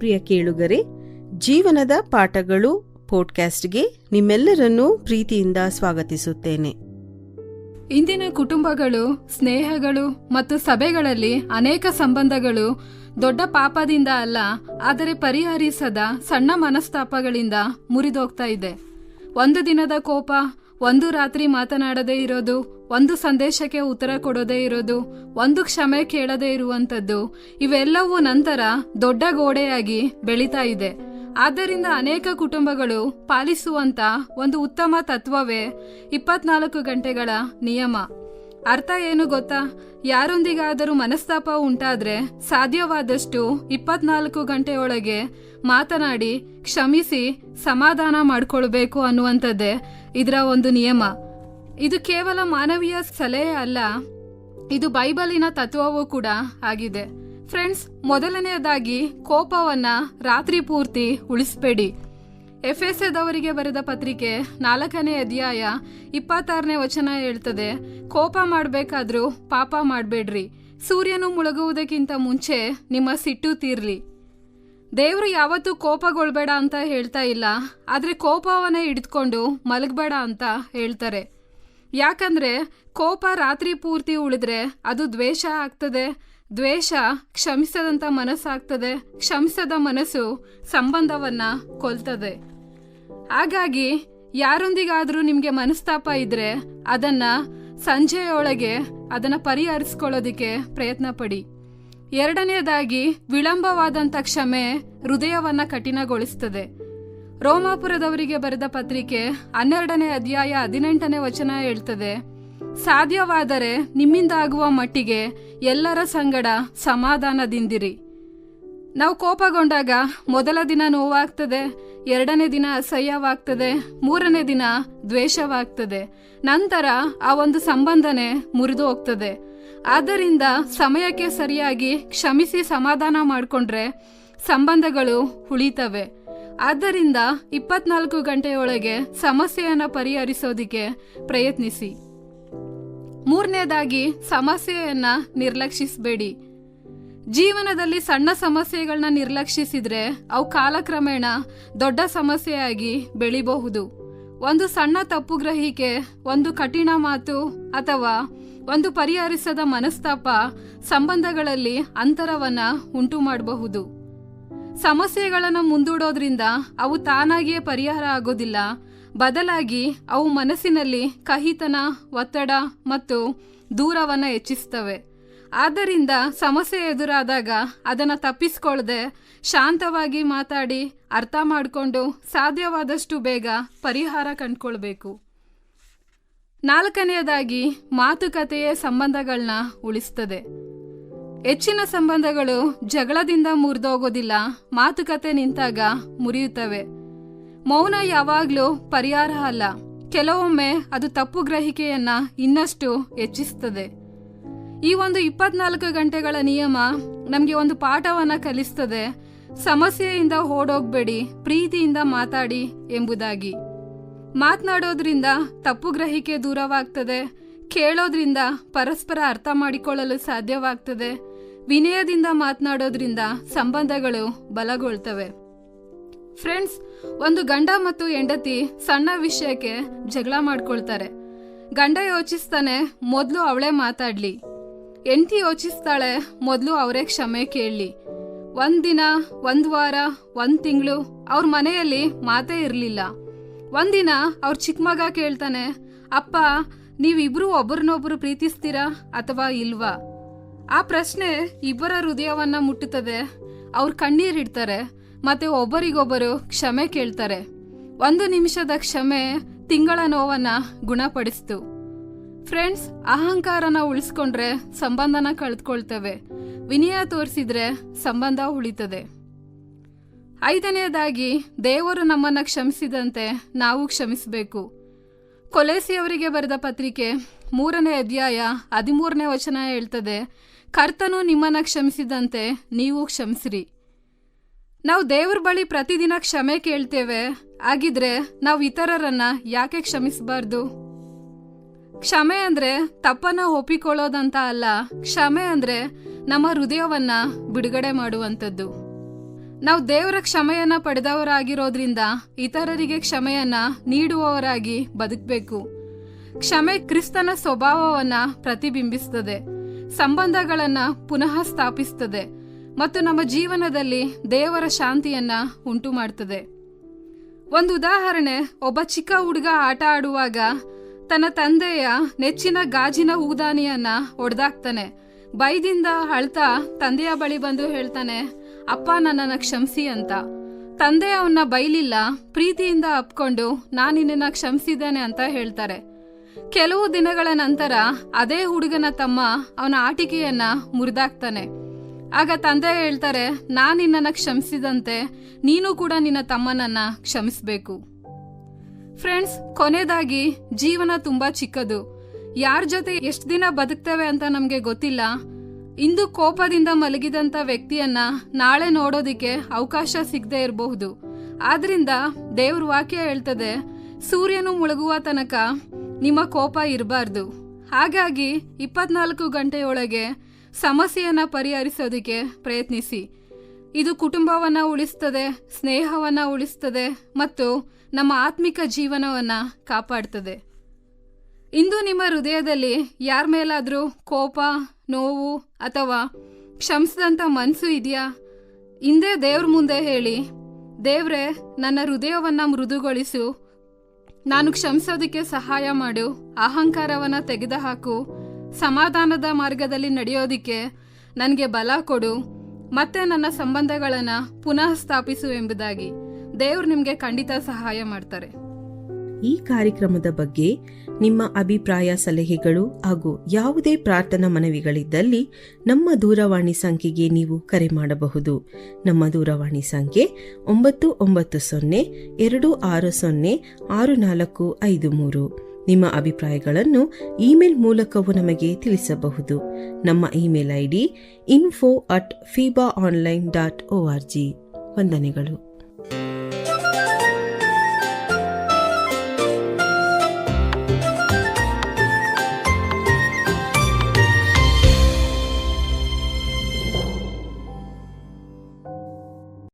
ಪ್ರಿಯ ಕೇಳುಗರೆ, ಜೀವನದ ಪಾಠಗಳು ಪಾಡ್ಕಾಸ್ಟ್ಗೆ ನಿಮ್ಮೆಲ್ಲರನ್ನೂ ಪ್ರೀತಿಯಿಂದ ಸ್ವಾಗತಿಸುತ್ತೇನೆ. ಇಂದಿನ ಕುಟುಂಬಗಳು, ಸ್ನೇಹಗಳು ಮತ್ತು ಸಭೆಗಳಲ್ಲಿ ಅನೇಕ ಸಂಬಂಧಗಳು ದೊಡ್ಡ ಪಾಪದಿಂದ ಅಲ್ಲ, ಆದರೆ ಪರಿಹರಿಸದ ಸಣ್ಣ ಮನಸ್ತಾಪಗಳಿಂದ ಮುರಿದೋಗ್ತಾ ಇದೆ. ಒಂದು ದಿನದ ಕೋಪ, ಒಂದು ರಾತ್ರಿ ಮಾತನಾಡದೇ ಇರೋದು, ಒಂದು ಸಂದೇಶಕ್ಕೆ ಉತ್ತರ ಕೊಡೋದೇ ಇರೋದು, ಒಂದು ಕ್ಷಮೆ ಕೇಳದೇ ಇರುವಂಥದ್ದು, ಇವೆಲ್ಲವೂ ನಂತರ ದೊಡ್ಡ ಗೋಡೆಯಾಗಿ ಬೆಳೀತಾ ಇದೆ. ಆದ್ದರಿಂದ ಅನೇಕ ಕುಟುಂಬಗಳು ಪಾಲಿಸುವಂತ ಒಂದು ಉತ್ತಮ ತತ್ವವೇ 24 ಗಂಟೆಗಳ ನಿಯಮ. ಅರ್ಥ ಏನು ಗೊತ್ತಾ? ಯಾರೊಂದಿಗಾದರೂ ಮನಸ್ತಾಪ ಉಂಟಾದ್ರೆ ಸಾಧ್ಯವಾದಷ್ಟು 24 ಗಂಟೆಯೊಳಗೆ ಮಾತನಾಡಿ ಕ್ಷಮಿಸಿ ಸಮಾಧಾನ ಮಾಡ್ಕೊಳ್ಬೇಕು ಅನ್ನುವಂಥದ್ದೇ ಇದರ ಒಂದು ನಿಯಮ. ಇದು ಕೇವಲ ಮಾನವೀಯ ಸಲಹೆ ಅಲ್ಲ, ಇದು ಬೈಬಲಿನ ತತ್ವವೂ ಕೂಡ ಆಗಿದೆ. ಫ್ರೆಂಡ್ಸ್, ಮೊದಲನೆಯದಾಗಿ ಕೋಪವನ್ನ ರಾತ್ರಿ ಪೂರ್ತಿ ಉಳಿಸಬೇಡಿ. ಎಫೆಸದವರಿಗೆ ಬರೆದ ಪತ್ರಿಕೆ 4ನೇ ಅಧ್ಯಾಯ 26ನೇ ವಚನ ಹೇಳ್ತದೆ, ಕೋಪ ಮಾಡಬೇಕಾದ್ರೂ ಪಾಪ ಮಾಡಬೇಡ್ರಿ, ಸೂರ್ಯನು ಮುಳುಗುವುದಕ್ಕಿಂತ ಮುಂಚೆ ನಿಮ್ಮ ಸಿಟ್ಟು ತೀರ್ಲಿ. ದೇವರು ಯಾವತ್ತೂ ಕೋಪಗೊಳ್ಬೇಡ ಅಂತ ಹೇಳ್ತಾ ಇಲ್ಲ, ಆದರೆ ಕೋಪವನ್ನ ಹಿಡಿದುಕೊಂಡು ಮಲಗಬೇಡ ಅಂತ ಹೇಳ್ತಾರೆ. ಯಾಕಂದ್ರೆ ಕೋಪ ರಾತ್ರಿ ಪೂರ್ತಿ ಉಳಿದ್ರೆ ಅದು ದ್ವೇಷ ಆಗ್ತದೆ, ದ್ವೇಷ ಕ್ಷಮಿಸದಂತ ಮನಸ್ಸಾಗ್ತದೆ, ಕ್ಷಮಿಸದ ಮನಸ್ಸು ಸಂಬಂಧವನ್ನ ಕೊಲ್ತದೆ. ಹಾಗಾಗಿ ಯಾರೊಂದಿಗಾದ್ರೂ ನಿಮ್ಗೆ ಮನಸ್ತಾಪ ಇದ್ರೆ ಅದನ್ನ ಸಂಜೆಯೊಳಗೆ ಅದನ್ನ ಪರಿಹರಿಸ್ಕೊಳ್ಳೋದಿಕ್ಕೆ ಪ್ರಯತ್ನ ಪಡಿ. ಎರಡನೆಯದಾಗಿ, ವಿಳಂಬವಾದಂಥ ಕ್ಷಮೆ ಹೃದಯವನ್ನ ಕಠಿಣಗೊಳಿಸ್ತದೆ. ರೋಮಾಪುರದವರಿಗೆ ಬರೆದ ಪತ್ರಿಕೆ 12ನೇ ಅಧ್ಯಾಯ 18ನೇ ವಚನ ಹೇಳ್ತದೆ, ಸಾಧ್ಯವಾದರೆ ನಿಮ್ಮಿಂದ ಆಗುವ ಮಟ್ಟಿಗೆ ಎಲ್ಲರ ಸಂಗಡ ಸಮಾಧಾನದಿಂದಿರಿ. ನಾವು ಕೋಪಗೊಂಡಾಗ ಮೊದಲ ದಿನ ನೋವಾಗ್ತದೆ, 2ನೇ ದಿನ ಅಸಹ್ಯವಾಗ್ತದೆ, 3ನೇ ದಿನ ದ್ವೇಷವಾಗ್ತದೆ, ನಂತರ ಆ ಒಂದು ಸಂಬಂಧನೇ ಮುರಿದು ಹೋಗ್ತದೆ. ಆದ್ದರಿಂದ ಸಮಯಕ್ಕೆ ಸರಿಯಾಗಿ ಕ್ಷಮಿಸಿ ಸಮಾಧಾನ ಮಾಡಿಕೊಂಡ್ರೆ ಸಂಬಂಧಗಳು ಉಳಿತವೆ. ಆದ್ದರಿಂದ 24 ಗಂಟೆಯೊಳಗೆ ಸಮಸ್ಯೆಯನ್ನು ಪರಿಹರಿಸೋದಿಕ್ಕೆ ಪ್ರಯತ್ನಿಸಿ. ಮೂರನೇದಾಗಿ, ಸಮಸ್ಯೆಯನ್ನ ನಿರ್ಲಕ್ಷಿಸಬೇಡಿ. ಜೀವನದಲ್ಲಿ ಸಣ್ಣ ಸಮಸ್ಯೆಗಳನ್ನ ನಿರ್ಲಕ್ಷಿಸಿದ್ರೆ ಅವು ಕಾಲಕ್ರಮೇಣ ದೊಡ್ಡ ಸಮಸ್ಯೆಯಾಗಿ ಬೆಳಿಬಹುದು. ಒಂದು ಸಣ್ಣ ತಪ್ಪು ಗ್ರಹಿಕೆ, ಒಂದು ಕಠಿಣ ಮಾತು ಅಥವಾ ಒಂದು ಪರಿಹರಿಸದ ಮನಸ್ತಾಪ ಸಂಬಂಧಗಳಲ್ಲಿ ಅಂತರವನ್ನ ಉಂಟು ಮಾಡಬಹುದು. ಸಮಸ್ಯೆಗಳನ್ನು ಮುಂದೂಡೋದ್ರಿಂದ ಅವು ತಾನಾಗಿಯೇ ಪರಿಹಾರ ಆಗೋದಿಲ್ಲ, ಬದಲಾಗಿ ಅವು ಮನಸ್ಸಿನಲ್ಲಿ ಕಹಿತನ, ಒತ್ತಡ ಮತ್ತು ದೂರವನ್ನ ಹೆಚ್ಚಿಸ್ತವೆ. ಆದ್ದರಿಂದ ಸಮಸ್ಯೆ ಎದುರಾದಾಗ ಅದನ್ನು ತಪ್ಪಿಸ್ಕೊಳ್ಳದೆ ಶಾಂತವಾಗಿ ಮಾತಾಡಿ ಅರ್ಥ ಮಾಡಿಕೊಂಡು ಸಾಧ್ಯವಾದಷ್ಟು ಬೇಗ ಪರಿಹಾರ ಕಂಡುಕೊಳ್ಬೇಕು. 4ನೇದಾಗಿ, ಮಾತುಕತೆಯೇ ಸಂಬಂಧಗಳನ್ನ ಉಳಿಸ್ತದೆ. ಹೆಚ್ಚಿನ ಸಂಬಂಧಗಳು ಜಗಳದಿಂದ ಮುರಿದೋಗೋದಿಲ್ಲ, ಮಾತುಕತೆ ನಿಂತಾಗ ಮುರಿಯುತ್ತವೆ. ಮೌನ ಯಾವಾಗ್ಲೂ ಪರಿಹಾರ ಅಲ್ಲ, ಕೆಲವೊಮ್ಮೆ ಅದು ತಪ್ಪು ಗ್ರಹಿಕೆಯನ್ನ ಇನ್ನಷ್ಟು ಹೆಚ್ಚಿಸ್ತದೆ. ಈ ಒಂದು 24 ಗಂಟೆಗಳ ನಿಯಮ ನಮಗೆ ಒಂದು ಪಾಠವನ್ನ ಕಲಿಸ್ತದೆ. ಸಮಸ್ಯೆಯಿಂದ ಓಡೋಗ್ಬೇಡಿ, ಪ್ರೀತಿಯಿಂದ ಮಾತಾಡಿ ಎಂಬುದಾಗಿ. ಮಾತನಾಡೋದ್ರಿಂದ ತಪ್ಪು ಗ್ರಹಿಕೆ ದೂರವಾಗ್ತದೆ, ಕೇಳೋದ್ರಿಂದ ಪರಸ್ಪರ ಅರ್ಥ ಮಾಡಿಕೊಳ್ಳಲು ಸಾಧ್ಯವಾಗ್ತದೆ, ವಿನಯದಿಂದ ಮಾತನಾಡೋದ್ರಿಂದ ಸಂಬಂಧಗಳು ಬಲಗೊಳ್ತವೆ. ಫ್ರೆಂಡ್ಸ್, ಒಂದು ಗಂಡ ಮತ್ತು ಹೆಂಡತಿ ಸಣ್ಣ ವಿಷಯಕ್ಕೆ ಜಗಳ ಮಾಡ್ಕೊಳ್ತಾರೆ. ಗಂಡ ಯೋಚಿಸ್ತಾನೆ, ಮೊದಲು ಅವಳೇ ಮಾತಾಡ್ಲಿ. ಹೆಂಡತಿ ಯೋಚಿಸ್ತಾಳೆ, ಮೊದಲು ಅವರೇ ಕ್ಷಮೆ ಕೇಳಲಿ. ಒಂದಿನ, 1 ವಾರ, 1 ತಿಂಗಳು ಅವ್ರ ಮನೆಯಲ್ಲಿ ಮಾತೇ ಇರಲಿಲ್ಲ. ಒಂದಿನ ಅವ್ರ ಚಿಕ್ಕ ಮಗ ಕೇಳ್ತಾನೆ, ಅಪ್ಪ, ನೀವಿಬ್ರು ಒಬ್ಬರನ್ನೊಬ್ರು ಪ್ರೀತಿಸ್ತೀರಾ ಅಥವಾ ಇಲ್ವಾ? ಆ ಪ್ರಶ್ನೆ ಇಬ್ಬರ ಹೃದಯವನ್ನ ಮುಟ್ಟುತ್ತದೆ. ಅವ್ರು ಕಣ್ಣೀರಿಡ್ತಾರೆ ಮತ್ತೆ ಒಬ್ಬರಿಗೊಬ್ಬರು ಕ್ಷಮೆ ಕೇಳ್ತಾರೆ. 1 ನಿಮಿಷದ ಕ್ಷಮೆ ತಿಂಗಳ ನೋವನ್ನ ಗುಣಪಡಿಸ್ತು. ಫ್ರೆಂಡ್ಸ್, ಅಹಂಕಾರನ ಉಳಿಸ್ಕೊಂಡ್ರೆ ಸಂಬಂಧನ ಕಳೆದುಕೊಳ್ತೇವೆ, ವಿನಯ ತೋರಿಸಿದ್ರೆ ಸಂಬಂಧ ಉಳಿತದೆ. 5ನೇದಾಗಿ, ದೇವರು ನಮ್ಮನ್ನ ಕ್ಷಮಿಸಿದಂತೆ ನಾವು ಕ್ಷಮಿಸಬೇಕು. ಕೊಲೆಸಿಯವರಿಗೆ ಬರೆದ ಪತ್ರಿಕೆ 3ನೇ ಅಧ್ಯಾಯ 13ನೇ ವಚನ ಹೇಳ್ತದೆ, ಕರ್ತನು ನಿಮ್ಮನ್ನ ಕ್ಷಮಿಸಿದಂತೆ ನೀವು ಕ್ಷಮಿಸಿರಿ. ನಾವು ದೇವ್ರ ಬಳಿ ಪ್ರತಿದಿನ ಕ್ಷಮೆ ಕೇಳ್ತೇವೆ, ಹಾಗಿದ್ರೆ ನಾವು ಇತರರನ್ನ ಯಾಕೆ ಕ್ಷಮಿಸಬಾರ್ದು? ಕ್ಷಮೆ ಅಂದ್ರೆ ತಪ್ಪನ್ನ ಒಪ್ಪಿಕೊಳ್ಳೋದಂತ ಅಲ್ಲ, ಕ್ಷಮೆ ಅಂದ್ರೆ ನಮ್ಮ ಹೃದಯವನ್ನ ಬಿಡುಗಡೆ ಮಾಡುವಂಥದ್ದು. ನಾವು ದೇವರ ಕ್ಷಮೆಯನ್ನ ಪಡೆದವರಾಗಿರೋದ್ರಿಂದ ಇತರರಿಗೆ ಕ್ಷಮೆಯನ್ನ ನೀಡುವವರಾಗಿ ಬದುಕಬೇಕು. ಕ್ಷಮೆ ಕ್ರಿಸ್ತನ ಸ್ವಭಾವವನ್ನ ಪ್ರತಿಬಿಂಬಿಸುತ್ತದೆ, ಸಂಬಂಧಗಳನ್ನ ಪುನಃ ಸ್ಥಾಪಿಸುತ್ತದೆ ಮತ್ತು ನಮ್ಮ ಜೀವನದಲ್ಲಿ ದೇವರ ಶಾಂತಿಯನ್ನ ಉಂಟು ಮಾಡ್ತದೆ. ಒಂದು ಉದಾಹರಣೆ, ಒಬ್ಬ ಚಿಕ್ಕ ಹುಡುಗ ಆಟ ಆಡುವಾಗ ತನ್ನ ತಂದೆಯ ನೆಚ್ಚಿನ ಗಾಜಿನ ಹೂದಾನಿಯನ್ನ ಒಡೆದಾಕ್ತಾನೆ. ಭಯದಿಂದ ಅಳ್ತಾ ತಂದೆಯ ಬಳಿ ಬಂದು ಹೇಳ್ತಾನೆ, ಅಪ್ಪ ನನ್ನನ್ನ ಕ್ಷಮಿಸಿ ಅಂತ. ತಂದೆ ಅವನ್ನ ಬೈಲಿಲ್ಲ, ಪ್ರೀತಿಯಿಂದ ಅಪ್ಕೊಂಡು ನಾನು ನಿನ್ನನ್ನ ಕ್ಷಮಿಸಿದ್ದೇನೆ ಅಂತ ಹೇಳ್ತಾರೆ. ಕೆಲವು ದಿನಗಳ ನಂತರ ಅದೇ ಹುಡುಗನ ತಮ್ಮ ಅವನ ಆಟಿಕೆಯನ್ನ ಮುರಿದಾಕ್ತಾನೆ. ಆಗ ತಂದೆ ಹೇಳ್ತಾರೆ, ನಾನು ನಿನ್ನನ್ನ ಕ್ಷಮಿಸಿದಂತೆ ನೀನು ಕೂಡ ನಿನ್ನ ತಮ್ಮನನ್ನ ಕ್ಷಮಿಸಬೇಕು. ಫ್ರೆಂಡ್ಸ್, ಕೊನೆಯದಾಗಿ ಜೀವನ ತುಂಬಾ ಚಿಕ್ಕದು. ಯಾರ ಜೊತೆ ಎಷ್ಟು ದಿನ ಬದುಕ್ತೇವೆ ಅಂತ ನಮಗೆ ಗೊತ್ತಿಲ್ಲ. ಇಂದು ಕೋಪದಿಂದ ಮಲಗಿದಂತ ವ್ಯಕ್ತಿಯನ್ನ ನಾಳೆ ನೋಡೋದಿಕ್ಕೆ ಅವಕಾಶ ಸಿಗದೆ ಇರಬಹುದು. ಆದ್ರಿಂದ ದೇವ್ರ ವಾಕ್ಯ ಹೇಳ್ತದೆ, ಸೂರ್ಯನು ಮುಳುಗುವ ತನಕ ನಿಮ್ಮ ಕೋಪ ಇರಬಾರ್ದು. ಹಾಗಾಗಿ 24 ಗಂಟೆಯೊಳಗೆ ಸಮಸ್ಯೆಯನ್ನ ಪರಿಹರಿಸೋದಕ್ಕೆ ಪ್ರಯತ್ನಿಸಿ. ಇದು ಕುಟುಂಬವನ್ನ ಉಳಿಸ್ತದೆ, ಸ್ನೇಹವನ್ನ ಉಳಿಸ್ತದೆ ಮತ್ತು ನಮ್ಮ ಆತ್ಮಿಕ ಜೀವನವನ್ನ ಕಾಪಾಡ್ತದೆ. ಇಂದು ನಿಮ್ಮ ಹೃದಯದಲ್ಲಿ ಯಾರ ಮೇಲಾದ್ರೂ ಕೋಪ, ನೋವು ಅಥವಾ ಕ್ಷಮಿಸದಂತ ಮನಸ್ಸು ಇದೆಯಾ? ಹಿಂದೆ ದೇವ್ರ ಮುಂದೆ ಹೇಳಿ, ದೇವ್ರೆ ನನ್ನ ಹೃದಯವನ್ನ ಮೃದುಗೊಳಿಸು, ನಾನು ಕ್ಷಮಿಸೋದಕ್ಕೆ ಸಹಾಯ ಮಾಡು, ಅಹಂಕಾರವನ್ನ ತೆಗೆದುಹಾಕು, ಸಮಾಧಾನದ ಮಾರ್ಗದಲ್ಲಿ ನಡೆಯೋದಿಕ್ಕೆ ನನಗೆ ಬಲ ಕೊಡು, ಮತ್ತೆ ನನ್ನ ಸಂಬಂಧಗಳನ್ನ ಪುನಃ ಸ್ಥಾಪಿಸು ಎಂಬುದಾಗಿ ದೇವ್ರು ನಿಮಗೆ ಖಂಡಿತ ಸಹಾಯ ಮಾಡ್ತಾರೆ. ಈ ಕಾರ್ಯಕ್ರಮದ ಬಗ್ಗೆ ನಿಮ್ಮ ಅಭಿಪ್ರಾಯ, ಸಲಹೆಗಳು ಹಾಗೂ ಯಾವುದೇ ಪ್ರಾರ್ಥನಾ ಮನವಿಗಳಿದ್ದಲ್ಲಿ ನಮ್ಮ ದೂರವಾಣಿ ಸಂಖ್ಯೆಗೆ ನೀವು ಕರೆ ಮಾಡಬಹುದು. ನಮ್ಮ ದೂರವಾಣಿ ಸಂಖ್ಯೆ 996026065453. ನಿಮ್ಮ ಅಭಿಪ್ರಾಯಗಳನ್ನು ಇಮೇಲ್ ಮೂಲಕವೂ ನಮಗೆ ತಿಳಿಸಬಹುದು. ನಮ್ಮ ಇಮೇಲ್ ID info@fibaonline.org. ವಂದನೆಗಳು.